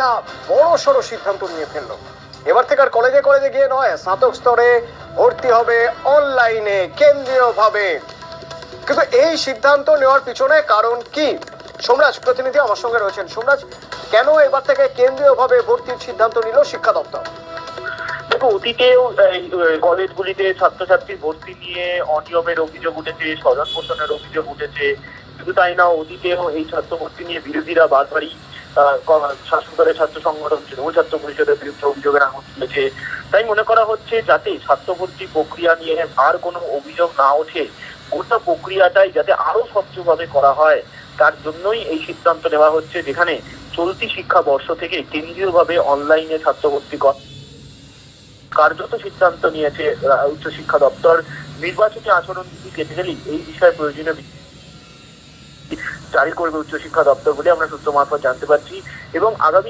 একটা বড় সড় সিদ্ধান্ত নিয়ে ফেললো। এবার থেকে আর কলেজে কলেজে গিয়ে নয়, স্নাতক স্তরে ভর্তি হবে অনলাইনে কেন্দ্রীয় ভাবে। কিন্তু এই সিদ্ধান্ত নেওয়ার পিছনে কারণ কি? সোমরাজ প্রতিনিধি আমার সঙ্গে রয়েছেন। সোমরাজ, কেন এবার থেকে কেন্দ্রীয় ভাবে ভর্তির সিদ্ধান্ত নিল শিক্ষা দপ্তর? দেখো, অতীতেও কলেজগুলিতে ছাত্রছাত্রী ভর্তি নিয়ে অনিয়মের অভিযোগ উঠেছে, স্বজন পোষণের অভিযোগ উঠেছে। শুধু তাই না, অতীতেও এই ছাত্র ভর্তি নিয়ে বিরোধীরা বারবারই শাসক দলের ছাত্র সংগঠন তৃণমূল ছাত্র পরিষদের বিরুদ্ধে অভিযোগের আঙুল তুলেছে। তাই মনে করা হচ্ছে যাতে ছাত্র ভর্তি প্রক্রিয়া নিয়ে আর কোনো অভিযোগ না ওঠে, গোটা প্রক্রিয়াটাই যাতে আরো স্বচ্ছভাবে করা হয়, তার জন্যই এই সিদ্ধান্ত নেওয়া হচ্ছে, যেখানে চলতি শিক্ষাবর্ষ থেকে কেন্দ্রীয়ভাবে অনলাইনে ছাত্র ভর্তি কার্যত সিদ্ধান্ত নিয়েছে উচ্চশিক্ষা দপ্তর। নির্বাচনী আচরণবিধি কেটে গেলেই এই বিষয়ে প্রয়োজনীয় জারি করবে উচ্চশিক্ষা দপ্তর বলে আমরা সূত্র মারফত জানতে পারছি। এবং আগামী